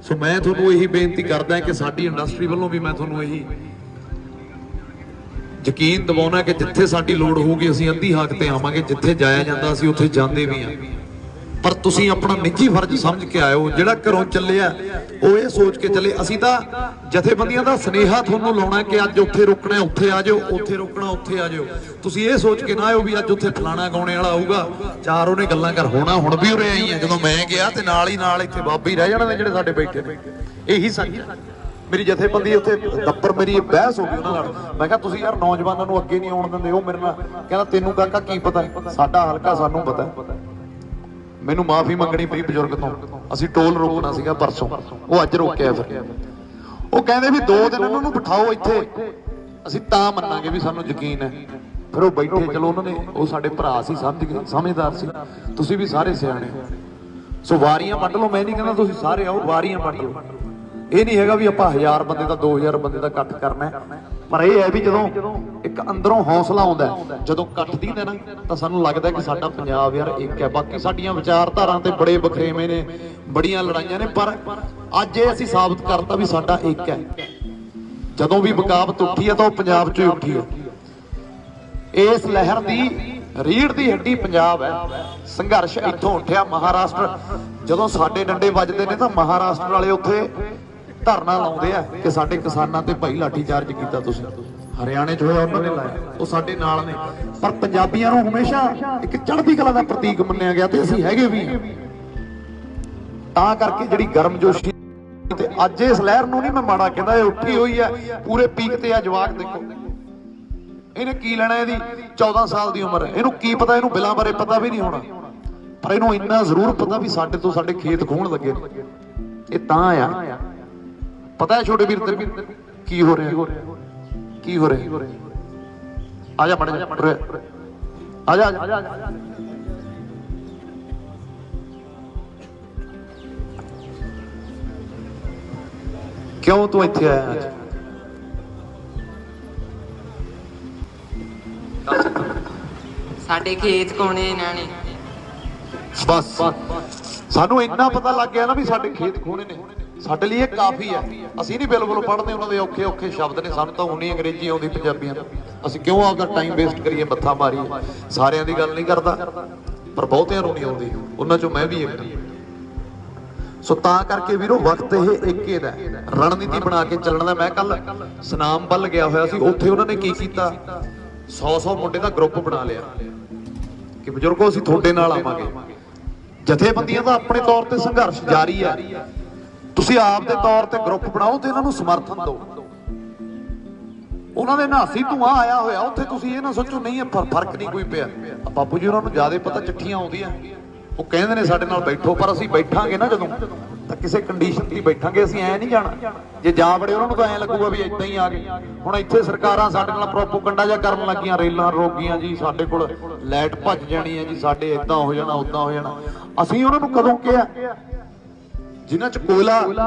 ਸੋ ਮੈਂ ਤੁਹਾਨੂੰ ਇਹੀ ਬੇਨਤੀ ਕਰਦਾ ਕਿ ਸਾਡੀ ਇੰਡਸਟਰੀ ਵੱਲੋਂ ਵੀ ਮੈਂ ਤੁਹਾਨੂੰ ਇਹੀ ਯਕੀਨ ਦਿਵਾਉਣਾ ਕਿ ਜਿੱਥੇ ਸਾਡੀ ਲੋੜ ਹੋਊਗੀ ਅਸੀਂ ਅੱਧੀ ਹੱਕ ਤੇ ਆਵਾਂਗੇ। ਜਿੱਥੇ ਜਾਇਆ ਜਾਂਦਾ ਅਸੀਂ ਉੱਥੇ ਜਾਂਦੇ ਵੀ ਹਾਂ, ਪਰ ਤੁਸੀਂ ਆਪਣਾ ਨਿੱਜੀ ਫਰਜ਼ ਸਮਝ ਕੇ ਆਇਓ। ਜਿਹੜਾ ਘਰੋਂ ਚੱਲਿਆ ਉਹ ਇਹ ਸੋਚ ਕੇ ਚੱਲੇ। ਅਸੀਂ ਤਾਂ ਜਥੇਬੰਦੀਆਂ ਦਾ ਸੁਨੇਹਾ ਤੁਹਾਨੂੰ ਲਾਉਣਾ ਕਿ ਅੱਜ ਉੱਥੇ ਰੁਕਣਾ ਉੱਥੇ ਆ ਜਾਓ, ਉੱਥੇ ਰੁਕਣਾ ਉੱਥੇ ਆ ਜਾਓ। ਤੁਸੀਂ ਇਹ ਸੋਚ ਕੇ ਨਾ ਆਇਓ ਵੀ ਅੱਜ ਉੱਥੇ ਫਲਾਣਾ ਗਾਉਣੇ ਵਾਲਾ ਆਊਗਾ, ਚਾਰ ਉਹਨੇ ਗੱਲਾਂ ਕਰ ਹੋਣਾ। ਹੁਣ ਵੀ ਉਰੇ ਆਈ ਆ, ਜਦੋਂ ਮੈਂ ਗਿਆ ਤੇ ਨਾਲ ਹੀ ਨਾਲ ਇੱਥੇ ਬਾਬੇ ਹੀ ਰਹਿ ਜਾਣੇ ਨੇ ਜਿਹੜੇ ਸਾਡੇ ਬੈਠੇ ਨੇ। ਇਹੀ ਸੱਚ ਹੈ। ਮੇਰੀ ਜਥੇਬੰਦੀ ਉੱਥੇ ਦੱਪਰ, ਮੇਰੀ ਬਹਿਸ ਹੋ ਗਈ ਉਹਨਾਂ ਨਾਲ। ਮੈਂ ਕਿਹਾ ਤੁਸੀਂ ਯਾਰ ਨੌਜਵਾਨਾਂ ਨੂੰ ਅੱਗੇ ਨਹੀਂ ਆਉਣ ਦਿੰਦੇ। ਉਹ ਮੇਰੇ ਨਾਲ ਕਹਿੰਦਾ ਤੈਨੂੰ ਕਾਕਾ ਕੀ ਪਤਾ, ਸਾਡਾ ਹਲਕਾ ਸਾਨੂੰ ਪਤਾ। ਮੈਨੂੰ ਮਾਫੀ ਮੰਗਣੀ ਪਈ ਬਜ਼ੁਰਗ ਤੋਂ। ਅਸੀਂ ਟੋਲ ਰੋਕਣਾ ਸੀਗਾ ਪਰਸੋਂ, ਉਹ ਅੱਜ ਰੋਕਿਆ। ਫਿਰ ਉਹ ਕਹਿੰਦੇ ਵੀ 2 ਦਿਨ ਉਹਨਾਂ ਨੂੰ ਬਿਠਾਓ ਇੱਥੇ, ਅਸੀਂ ਤਾਂ ਮੰਨਾਂਗੇ ਵੀ ਸਾਨੂੰ ਯਕੀਨ ਹੈ। ਫਿਰ ਉਹ ਬੈਠੇ। ਚਲੋ ਉਹਨਾਂ ਨੇ, ਉਹ ਸਾਡੇ ਭਰਾ ਸੀ, ਸਮਝਦਾਰ ਸੀ। ਤੁਸੀਂ ਵੀ ਸਾਰੇ ਸਿਆਣੇ। ਸੋ ਵਾਰੀਆਂ ਵੰਡ ਲਓ। ਮੈਂ ਨਹੀਂ ਕਹਿੰਦਾ ਤੁਸੀਂ ਸਾਰੇ ਆਓ, ਵਾਰੀਆਂ ਵੰਡ ਲਓ। ਇਹ ਨਹੀਂ ਹੈਗਾ ਵੀ ਆਪਾਂ 1000 ਬੰਦੇ ਦਾ 2000 ਬੰਦੇ ਦਾ ਇਕੱਠ ਕਰਨਾ, ਪਰ ਇਹ ਹੈ ਵੀ ਜਦੋਂ ਇੱਕ ਅੰਦਰੋਂ ਹੌਸਲਾ ਆਉਂਦਾ, ਜਦੋਂ ਇਕੱਠ ਦੀ ਨਾ, ਤਾਂ ਸਾਨੂੰ ਲੱਗਦਾ ਕਿ ਸਾਡਾ ਪੰਜਾਬ ਯਾਰ ਇੱਕ ਹੈ। ਬਾਕੀ ਸਾਡੀਆਂ ਵਿਚਾਰਧਾਰਾਂ ਤੇ ਬੜੇ ਬਖਰੇਵੇਂ ਨੇ, ਬੜੀਆਂ ਲੜਾਈਆਂ ਨੇ, ਪਰ ਅੱਜ ਇਹ ਅਸੀਂ ਸਾਬਤ ਕਰਤਾ ਵੀ ਸਾਡਾ ਇੱਕ ਹੈ। ਜਦੋਂ ਵੀ ਬਗਾਵਤ ਉੱਠੀ ਹੈ ਤਾਂ ਉਹ ਪੰਜਾਬ 'ਚੋਂ ਹੀ ਉੱਠੀ ਹੈ। ਇਸ ਲਹਿਰ ਦੀ ਰੀੜ ਦੀ ਹੱਡੀ ਪੰਜਾਬ ਹੈ। ਸੰਘਰਸ਼ ਇੱਥੋਂ ਉੱਠਿਆ। ਮਹਾਰਾਸ਼ਟਰ, ਜਦੋਂ ਸਾਡੇ ਡੰਡੇ ਵੱਜਦੇ ਨੇ ਤਾਂ ਮਹਾਰਾਸ਼ਟਰ ਵਾਲੇ ਉੱਥੇ ਧਰਨਾ ਲਾਉਂਦੇ ਆ ਕਿ ਸਾਡੇ ਕਿਸਾਨਾਂ ਤੇ ਭਾਈ ਲਾਠੀ ਚਾਰਜ ਕੀਤਾ ਤੁਸੀਂ। ਹਰਿਆਣੇ 'ਚ ਹੋਇਆ ਉਹਨਾਂ ਨੇ ਲਾਇਆ, ਉਹ ਸਾਡੇ ਨਾਲ ਨੇ। ਪਰ ਪੰਜਾਬੀਆਂ ਨੂੰ ਹਮੇਸ਼ਾ ਇੱਕ ਚੜ੍ਹਦੀ ਕਲਾ ਦਾ ਪ੍ਰਤੀਕ ਮੰਨਿਆ ਗਿਆ ਤੇ ਅਸੀਂ ਹੈਗੇ ਵੀ। ਤਾਂ ਕਰਕੇ ਜਿਹੜੀ ਗਰਮਜੋਸ਼ੀ ਤੇ ਅੱਜ ਇਸ ਲਹਿਰ ਨੂੰ ਨਹੀਂ ਮੈਂ ਮਾੜਾ ਕਹਿੰਦਾ, ਇਹ ਉੱਠੀ ਹੋਈ ਹੈ, ਪੂਰੇ ਪੀਕ ਤੇ ਆ। ਜਵਾਕ ਦੇਖੋ, ਇਹਨੇ ਕੀ ਲੈਣਾ? ਇਹਦੀ 14 ਸਾਲ ਦੀ ਉਮਰ ਹੈ, ਇਹਨੂੰ ਕੀ ਪਤਾ? ਇਹਨੂੰ ਬਿਲਾਂ ਬਾਰੇ ਪਤਾ ਵੀ ਨਹੀਂ ਹੋਣਾ, ਪਰ ਇਹਨੂੰ ਇੰਨਾ ਜ਼ਰੂਰ ਪਤਾ ਵੀ ਸਾਡੇ ਤੋਂ ਸਾਡੇ ਖੇਤ ਖੋਹਣ ਲੱਗੇ ਨੇ। ਇਹ ਤਾਂ ਆ। ਪਤਾ ਹੈ ਛੋਟੇ ਵੀਰ ਤੇਰੇ ਕੀ ਹੋ ਰਿਹਾ, ਕੀ ਹੋ ਰਿਹਾ? ਆ ਜਾ, ਆ ਜਾ, ਆ ਜਾ। ਕਿਉਂ ਤੂੰ ਇੱਥੇ ਆਇਆ ਅੱਜ? ਸਾਡੇ ਖੇਤ ਕੋਣੇ ਇਹਨਾਂ ਨੇ। ਬਸ ਸਾਨੂੰ ਇੰਨਾ ਪਤਾ ਲੱਗ ਗਿਆ ਨਾ ਵੀ ਸਾਡੇ ਖੇਤ ਖੋਣੇ ਨੇ। ਸਾਡੇ ਲਈ ਇਹ ਕਾਫੀ ਹੈ। ਅਸੀਂ ਨਹੀਂ ਬਿਲਕੁਲ ਪੜ੍ਹਦੇ ਉਹਨਾਂ ਦੇ ਔਖੇ ਔਖੇ ਸ਼ਬਦ ਨੇ। ਸਾਨੂੰ ਤਾਂ ਉਨੀ ਅੰਗਰੇਜ਼ੀ ਆਉਂਦੀ ਪੰਜਾਬੀਆਂ ਨੂੰ। ਅਸੀਂ ਕਿਉਂ ਆਪਦਾ ਟਾਈਮ ਵੇਸਟ ਕਰੀਏ, ਮੱਥਾ ਮਾਰੀਏ? ਸਾਰਿਆਂ ਦੀ ਗੱਲ ਨਹੀਂ ਕਰਦਾ, ਪਰ ਬਹੁਤਿਆਂ ਨੂੰ ਨਹੀਂ ਆਉਂਦੀ, ਉਹਨਾਂ ਚੋਂ ਮੈਂ ਵੀ ਇੱਕ। ਸੋ ਤਾਂ ਕਰਕੇ ਵੀਰੋ ਵਕਤ ਇਹ ਇੱਕੇ ਦਾ, ਰਣਨੀਤੀ ਬਣਾ ਕੇ ਚੱਲਣ ਦਾ। ਮੈਂ ਕੱਲ ਸੁਨਾਮ ਵੱਲ ਗਿਆ ਹੋਇਆ ਸੀ, ਉੱਥੇ ਉਹਨਾਂ ਨੇ ਕੀ ਕੀਤਾ, 100 ਮੁੰਡੇ ਦਾ ਗਰੁੱਪ ਬਣਾ ਲਿਆ ਕਿ ਬਜ਼ੁਰਗੋ ਅਸੀਂ ਤੁਹਾਡੇ ਨਾਲ ਆਵਾਂਗੇ। ਜਥੇਬੰਦੀਆਂ ਦਾ ਆਪਣੇ ਤੌਰ ਤੇ ਸੰਘਰਸ਼ ਜਾਰੀ ਹੈ, ਤੁਸੀਂ ਆਪ ਦੇ ਤੌਰ ਤੇ ਗਰੁੱਪ ਬਣਾਓ ਤੇ ਇਹਨਾਂ ਨੂੰ ਸਮਰਥਨ ਦਿਓ। ਉਹਨਾਂ ਦੇ ਨਾਸੀ ਧੂਆਂ ਆਇਆ ਹੋਇਆ ਉੱਥੇ, ਤੁਸੀਂ ਇਹ ਨਾ ਸੋਚੋ ਨਹੀਂ ਇਹ ਫਰਕ ਨਹੀਂ ਕੋਈ ਪਿਆ। ਬਾਪੂ ਜੀ ਉਹਨਾਂ ਨੂੰ ਜ਼ਿਆਦਾ ਪਤਾ, ਚਿੱਠੀਆਂ ਆਉਂਦੀਆਂ, ਉਹ ਕਹਿੰਦੇ ਨੇ ਸਾਡੇ ਨਾਲ ਬੈਠੋ, ਪਰ ਅਸੀਂ ਬੈਠਾਂਗੇ ਨਾ ਜਦੋਂ ਤਾਂ ਕਿਸੇ ਕੰਡੀਸ਼ਨ ਤੇ ਬੈਠਾਂਗੇ, ਅਸੀਂ ਐ ਨਹੀਂ ਜਾਣਾ। ਜੇ ਜਾ ਬੜੇ ਉਹਨਾਂ ਨੂੰ ਤਾਂ ਐਂ ਲੱਗੂਗਾ ਵੀ ਏਦਾਂ ਹੀ ਆ ਗਏ। ਹੁਣ ਇੱਥੇ ਸਰਕਾਰਾਂ ਸਾਡੇ ਨਾਲ ਪ੍ਰੋਪੋਗੰਡਾ ਜਿਹਾ ਕਰਨ ਲੱਗੀਆਂ, ਰੇਲਾਂ ਰੋਕ ਗਈਆਂ ਜੀ, ਸਾਡੇ ਕੋਲ ਲਾਈਟ ਭੱਜ ਜਾਣੀ ਹੈ ਜੀ, ਸਾਡੇ ਏਦਾਂ ਹੋ ਜਾਣਾ ਉੱਦਾਂ ਹੋ ਜਾਣਾ। ਅਸੀਂ ਉਹਨਾਂ ਨੂੰ ਕਦੋਂ ਕਿਹਾ? ਜਿਨ੍ਹਾਂ ਚ ਕੋਇਲਾ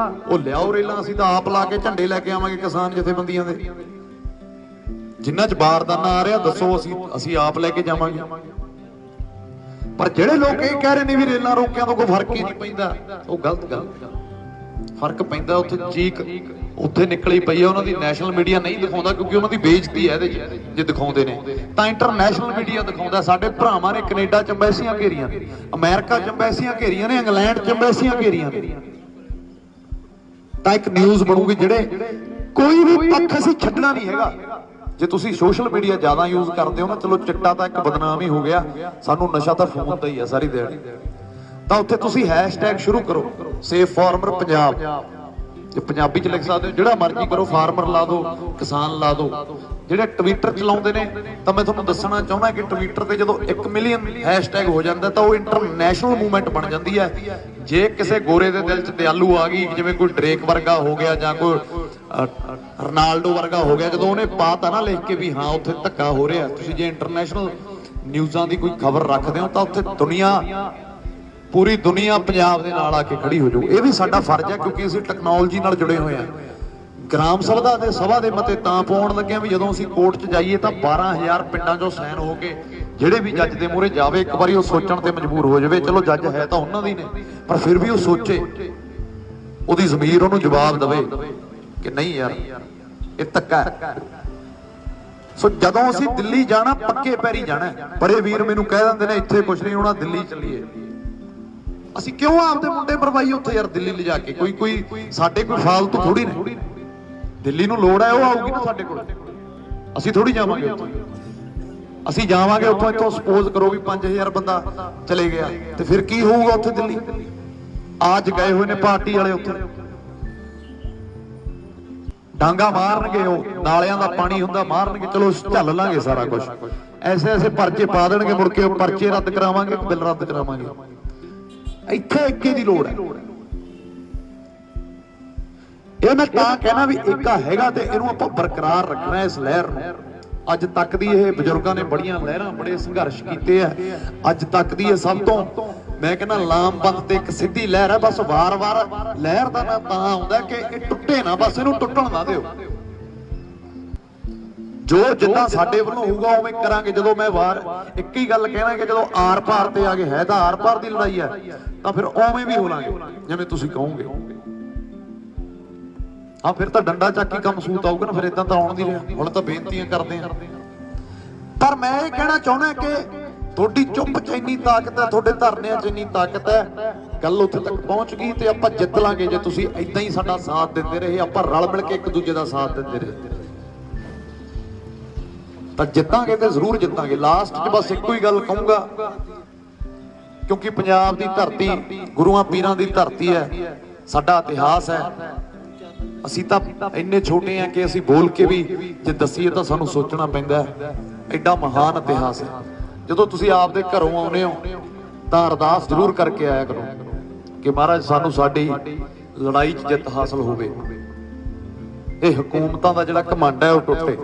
ਉਹ ਲਿਆਓ ਰੇਲਾਂ, ਅਸੀਂ ਤਾਂ ਆਪ ਲਾ ਕੇ ਝੰਡੇ ਲੈ ਕੇ ਆਵਾਂਗੇ ਕਿਸਾਨ ਜਥੇਬੰਦੀਆਂ ਦੇ। ਜਿਨ੍ਹਾਂ ਚ ਬਾਰਦਾਨਾ ਆ ਰਿਹਾ ਦੱਸੋ, ਅਸੀਂ ਆਪ ਲੈ ਕੇ ਜਾਵਾਂਗੇ। ਪਰ ਜਿਹੜੇ ਲੋਕ ਇਹ ਕਹਿ ਰਹੇ ਨੇ ਵੀ ਰੇਲਾਂ ਰੋਕਿਆਂ ਤੋਂ ਕੋਈ ਫਰਕ ਹੀ ਨਹੀਂ ਪੈਂਦਾ, ਉਹ ਗਲਤ ਗੱਲ। ਫਰਕ ਪੈਂਦਾ। ਉੱਥੇ ਚੀਕ ਉੱਥੇ ਨਿਕਲੀ ਪਈ ਹੈ, ਉਹਨਾਂ ਦੀ ਨੈਸ਼ਨਲ ਮੀਡੀਆ ਨਹੀਂ ਦਿਖਾਉਂਦਾ ਕਿਉਂਕਿ ਉਹਨਾਂ ਦੀ ਬੇਇੱਜ਼ਤੀ ਹੈ ਇਹਦੇ 'ਚ। ਜੇ ਦਿਖਾਉਂਦੇ ਨੇ ਤਾਂ ਇੰਟਰਨੈਸ਼ਨਲ ਮੀਡੀਆ ਦਿਖਾਉਂਦਾ। ਸਾਡੇ ਭਰਾਵਾਂ ਨੇ ਕੈਨੇਡਾ 'ਚ ਅੰਬੈਸੀਆਂ ਘੇਰੀਆਂ ਨੇ, ਅਮਰੀਕਾ 'ਚ ਅੰਬੈਸੀਆਂ ਘੇਰੀਆਂ ਨੇ, ਇੰਗਲੈਂਡ 'ਚ ਅੰਬੈਸੀਆਂ ਘੇਰੀਆਂ ਨੇ। ਤਾਂ ਇੱਕ ਨਿਊਜ਼ ਬਣੂਗੀ, ਜਿਹੜੇ ਕੋਈ ਵੀ ਪੱਖ ਅਸੀਂ ਛੱਡਣਾ ਨਹੀਂ ਹੈਗਾ। ਜੇ ਤੁਸੀਂ ਸੋਸ਼ਲ ਮੀਡੀਆ ਜ਼ਿਆਦਾ ਯੂਜ਼ ਕਰਦੇ ਹੋ ਨਾ, ਚਲੋ ਚਿੱਟਾ ਤਾਂ ਇੱਕ ਬਦਨਾਮ ਹੀ ਹੋ ਗਿਆ, ਸਾਨੂੰ ਨਸ਼ਾ ਤਾਂ ਫੋਨ ਦਾ ਹੀ ਆ ਸਾਰੀ ਦਿਹਾੜੀ। ਤਾਂ ਉੱਥੇ ਤੁਸੀਂ ਹੈਸ਼ਟੈਗ ਸ਼ੁਰੂ ਕਰੋ, ਸੇਫ ਫਾਰਮਰ ਪੰਜਾਬ, ਜੇ ਪੰਜਾਬੀ ਚ ਲਿਖ ਸਕਦੇ ਹੋ, ਜਿਹੜਾ ਮਰਜ਼ੀ ਕਰੋ, ਫਾਰਮਰ ਲਾ ਦਿਓ, ਕਿਸਾਨ ਲਾ ਦਿਓ। ਜਿਹੜੇ ਟਵਿੱਟਰ ਚਲਾਉਂਦੇ ਨੇ, ਤਾਂ ਮੈਂ ਤੁਹਾਨੂੰ ਦੱਸਣਾ ਚਾਹੁੰਦਾ ਕਿ ਟਵਿੱਟਰ ਤੇ ਜਦੋਂ 1 ਮਿਲੀਅਨ ਹੈਸ਼ਟੈਗ ਹੋ ਜਾਂਦਾ ਤਾਂ ਉਹ ਇੰਟਰਨੈਸ਼ਨਲ ਮੂਵਮੈਂਟ ਬਣ ਜਾਂਦੀ ਹੈ। ਜੇ ਕਿਸੇ ਗੋਰੇ ਦੇ ਦਿਲ 'ਚ ਦਿਆਲੂ ਆ ਗਈ, ਜਿਵੇਂ ਕੋਈ ਡਰੇਕ ਵਰਗਾ ਹੋ ਗਿਆ ਜਾਂ ਕੋਈ ਰੋਨਾਲਡੋ ਵਰਗਾ ਹੋ ਗਿਆ, ਜਦੋਂ ਉਹਨੇ ਪਾਤਾ ਨਾ ਲਿਖ ਕੇ ਵੀ ਹਾਂ ਉੱਥੇ ਧੱਕਾ ਹੋ ਰਿਹਾ, ਤੁਸੀਂ ਜੇ ਇੰਟਰਨੈਸ਼ਨਲ ਨਿਊਜ਼ਾਂ ਦੀ ਕੋਈ ਖਬਰ ਰੱਖਦੇ ਹੋ ਤਾਂ ਉੱਥੇ ਦੁਨੀਆ, ਪੂਰੀ ਦੁਨੀਆ ਪੰਜਾਬ ਦੇ ਨਾਲ ਆ ਕੇ ਖੜੀ ਹੋ ਜਾਊ। ਇਹ ਵੀ ਸਾਡਾ ਫਰਜ਼ ਹੈ ਕਿਉਂਕਿ ਅਸੀਂ ਟੈਕਨੋਲੋਜੀ ਨਾਲ ਜੁੜੇ ਹੋਏ ਹਾਂ। ਗ੍ਰਾਮ ਸਭਾ ਦੇ ਸਭਾ ਦੇ ਮਤੇ ਤਾਂ ਪਾਉਣ ਲੱਗੇ ਵੀ ਜਦੋਂ ਅਸੀਂ ਕੋਰਟ 'ਚ ਜਾਈਏ ਤਾਂ 12,000 ਪਿੰਡਾਂ 'ਚੋਂ ਸਾਈਨ ਹੋ ਕੇ ਜਿਹੜੇ ਵੀ ਜੱਜ ਦੇ ਮੂਹਰੇ ਜਾਵੇ, ਇੱਕ ਵਾਰੀ ਉਹ ਸੋਚਣ ਤੇ ਮਜਬੂਰ ਹੋ ਜਾਵੇ। ਚਲੋ ਜੱਜ ਹੈ ਤਾਂ ਉਹਨਾਂ ਦੀ ਨੇ, ਪਰ ਫਿਰ ਵੀ ਉਹ ਸੋਚੇ, ਉਹਦੀ ਜ਼ਮੀਰ ਉਹਨੂੰ ਜਵਾਬ ਦੇਵੇ ਕਿ ਨਹੀਂ ਯਾਰ ਇਹ ਧੱਕਾ ਹੈ। ਸੋ ਜਦੋਂ ਅਸੀਂ ਦਿੱਲੀ ਜਾਣਾ, ਪੱਕੇ ਪੈਰੀ ਜਾਣਾ। ਬੜੇ ਵੀਰ ਮੈਨੂੰ ਕਹਿ ਦਿੰਦੇ ਨੇ ਇੱਥੇ ਕੁਛ ਨਹੀਂ ਹੋਣਾ, ਦਿੱਲੀ ਚੱਲੀਏ। ਅਸੀਂ ਕਿਉਂ ਆਪਦੇ ਮੁੰਡੇ ਮਰਵਾਈਏ ਉੱਥੇ ਯਾਰ ਦਿੱਲੀ ਲਿਜਾ ਕੇ? ਕੋਈ ਸਾਡੇ ਕੋਈ ਫਾਲਤੂ ਥੋੜੀ ਨੇ। ਦਿੱਲੀ ਨੂੰ ਲੋੜ ਹੈ, ਉਹ ਆਊਗੀ ਨਾ ਸਾਡੇ ਕੋਲ, ਅਸੀਂ ਥੋੜੀ ਜਾਵਾਂਗੇ ਉੱਥੇ। ਅਸੀਂ ਜਾਵਾਂਗੇ ਉੱਥੋਂ ਸਪੋਜ਼ ਕਰੋ ਵੀ 5,000 ਬੰਦਾ ਚਲੇ ਗਿਆ ਤੇ ਫਿਰ ਕੀ ਹੋਊਗਾ ਉੱਥੇ ਦਿੱਲੀ? ਅੱਜ ਗਏ ਹੋਏ ਨੇ ਪਾਰਟੀ ਵਾਲੇ, ਉੱਥੇ ਡਾਂਗਾ ਮਾਰਨਗੇ, ਉਹ ਨਾਲਿਆਂ ਦਾ ਪਾਣੀ ਹੁੰਦਾ ਮਾਰਨਗੇ। ਚਲੋ ਝੱਲ ਲਾਂਗੇ ਸਾਰਾ ਕੁਝ, ਐਸੇ ਪਰਚੇ ਪਾ ਦੇਣਗੇ, ਮੁੜ ਕੇ ਉਹ ਪਰਚੇ ਰੱਦ ਕਰਾਵਾਂਗੇ, ਬਿੱਲ ਰੱਦ ਕਰਾਵਾਂਗੇ। ਇੱਥੇ ਏਕੇ ਦੀ ਲੋੜ ਹੈ। ਇਹ ਮੈਂ ਤਾਂ ਕਹਿਣਾ ਵੀ ਏਕਾ ਹੈਗਾ ਤੇ ਇਹਨੂੰ ਆਪਾਂ ਬਰਕਰਾਰ ਰੱਖਣਾ। ਇਸ ਲਹਿਰ ਨੂੰ ਅੱਜ ਤੱਕ ਦੀ ਇਹ ਬਜ਼ੁਰਗਾਂ ਨੇ ਬੜੀਆਂ ਲਹਿਰਾਂ, ਬੜੇ ਸੰਘਰਸ਼ ਕੀਤੇ ਆ। ਅੱਜ ਤੱਕ ਦੀ ਇਹ ਸਭ ਤੋਂ ਮੈਂ ਕਹਿੰਦਾ ਲਾਮਬੰਦ ਤੇ ਇੱਕ ਸਿੱਧੀ ਲਹਿਰ ਹੈ। ਬਸ ਵਾਰ-ਵਾਰ ਲਹਿਰ ਦਾ ਨਾਂ ਤਾਂ ਆਉਂਦਾ ਕਿ ਇਹ ਟੁੱਟੇ ਨਾ, ਬਸ ਇਹਨੂੰ ਟੁੱਟਣ ਨਾ ਦਿਓ। ਜੋ ਜਿੱਦਾਂ ਸਾਡੇ ਵੱਲੋਂ ਹੋਊਗਾ ਉਵੇਂ ਕਰਾਂਗੇ। ਜਦੋਂ ਮੈਂ ਇੱਕ ਹੀ ਗੱਲ ਕਹਿਣਾ ਕਿ ਜਦੋਂ ਆਰ ਪਾਰ ਤੇ ਆ ਗਏ, ਹੈ ਤਾਂ ਆਰ ਪਾਰ ਦੀ ਲੜਾਈ ਹੈ, ਤਾਂ ਫਿਰ ਉਵੇਂ ਵੀ ਹੋ ਲਾਂਗੇ ਜਿਵੇਂ ਤੁਸੀਂ ਕਹੋਗੇ। ਹਾਂ ਫਿਰ ਤਾਂ ਡੰਡਾ ਚੱਕ ਕੇ ਕੰਮ ਸੂਤ ਆਊਗਾ ਨਾ, ਫਿਰ ਇਦਾਂ ਤਾਂ ਆਉਣ ਦੀ ਰਿਹਾ। ਹੁਣ ਤਾਂ ਬੇਨਤੀਆਂ ਕਰਦੇ ਆ, ਪਰ ਮੈਂ ਇਹ ਕਹਿਣਾ ਚਾਹੁੰਦਾ ਕਿ ਤੁਹਾਡੀ ਚੁੱਪ 'ਚ ਇੰਨੀ ਤਾਕਤ ਹੈ, ਤੁਹਾਡੇ ਧਰਨਿਆਂ 'ਚ ਇੰਨੀ ਤਾਕਤ ਹੈ। ਗੱਲ ਉੱਥੇ ਤੱਕ ਪਹੁੰਚ ਗਈ ਤੇ ਆਪਾਂ ਜਿੱਤ ਲਾਂਗੇ ਜੇ ਤੁਸੀਂ ਏਦਾਂ ਹੀ ਸਾਡਾ ਸਾਥ ਦਿੰਦੇ ਰਹੇ, ਆਪਾਂ ਰਲ ਮਿਲ ਕੇ ਇੱਕ ਦੂਜੇ ਦਾ ਸਾਥ ਦਿੰਦੇ ਰਹੇ ਤਾਂ ਜਿੱਤਾਂਗੇ ਤੇ ਜ਼ਰੂਰ ਜਿੱਤਾਂਗੇ। ਲਾਸਟ 'ਚ ਬਸ ਇੱਕੋ ਹੀ ਗੱਲ ਕਹੂੰਗਾ, ਕਿਉਂਕਿ ਪੰਜਾਬ ਦੀ ਧਰਤੀ ਗੁਰੂਆਂ ਪੀਰਾਂ ਦੀ ਧਰਤੀ ਹੈ, ਸਾਡਾ ਇਤਿਹਾਸ ਹੈ। ਅਸੀਂ ਤਾਂ ਇੰਨੇ ਛੋਟੇ ਆ ਕਿ ਅਸੀਂ ਬੋਲ ਕੇ ਵੀ ਜੇ ਦੱਸੀਏ ਤਾਂ ਸਾਨੂੰ ਸੋਚਣਾ ਪੈਂਦਾ, ਐਡਾ ਮਹਾਨ ਇਤਿਹਾਸ ਹੈ। ਜਦੋਂ ਤੁਸੀਂ ਆਪਦੇ ਘਰੋਂ ਆਉਨੇ ਹੋ ਤਾਂ ਅਰਦਾਸ ਜ਼ਰੂਰ ਕਰਕੇ ਆਇਆ ਕਰੋ ਕਿ ਮਹਾਰਾਜ ਸਾਨੂੰ ਸਾਡੀ ਲੜਾਈ 'ਚ ਜਿੱਤ ਹਾਸਲ ਹੋਵੇ, ਇਹ ਹਕੂਮਤਾਂ ਦਾ ਜਿਹੜਾ ਘਮੰਡ ਹੈ ਉਹ ਟੁੱਟੇ।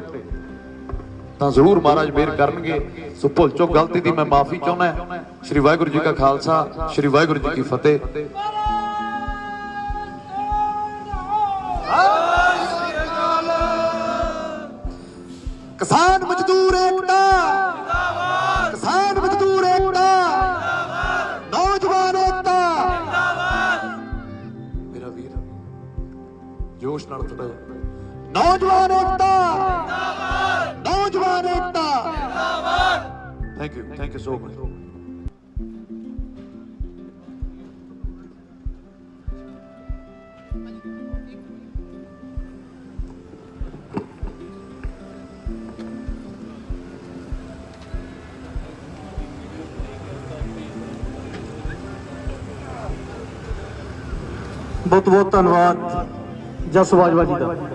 ਤਾਂ ਜ਼ਰੂਰ ਮਹਾਰਾਜ ਮਿਹਰ ਕਰਨਗੇ। ਸੋ ਭੁੱਲ ਚੁੱਕ ਗਲਤੀ ਦੀ ਮੈਂ ਮਾਫੀ ਚਾਹੁੰਦਾ। ਸ਼੍ਰੀ ਵਾਹਿਗੁਰੂ ਜੀ ਕਾ ਖਾਲਸਾ, ਸ਼੍ਰੀ ਵਾਹਿਗੁਰੂ ਜੀ ਕੀ ਫਤਿਹ। ਕਿਸਾਨ ਮਜ਼ਦੂਰ ਏਕਤਾ, ਕਿਸਾਨ ਮਜ਼ਦੂਰ ਏਕਤਾ, ਨੌਜਵਾਨ ਏਕਤਾ। ਮੇਰਾ ਵੀਰ ਜੋਸ਼ ਨਾਲ ਥੋੜਾ ਨੌਜਵਾਨ ਏਕਤਾ, ਨੌਜਵਾਨ ਏਕਤਾ। Thank you so much. ਬਹੁਤ ਬਹੁਤ ਧੰਨਵਾਦ ਜਸ ਬਾਜਵਾ ਜੀ ਦਾ।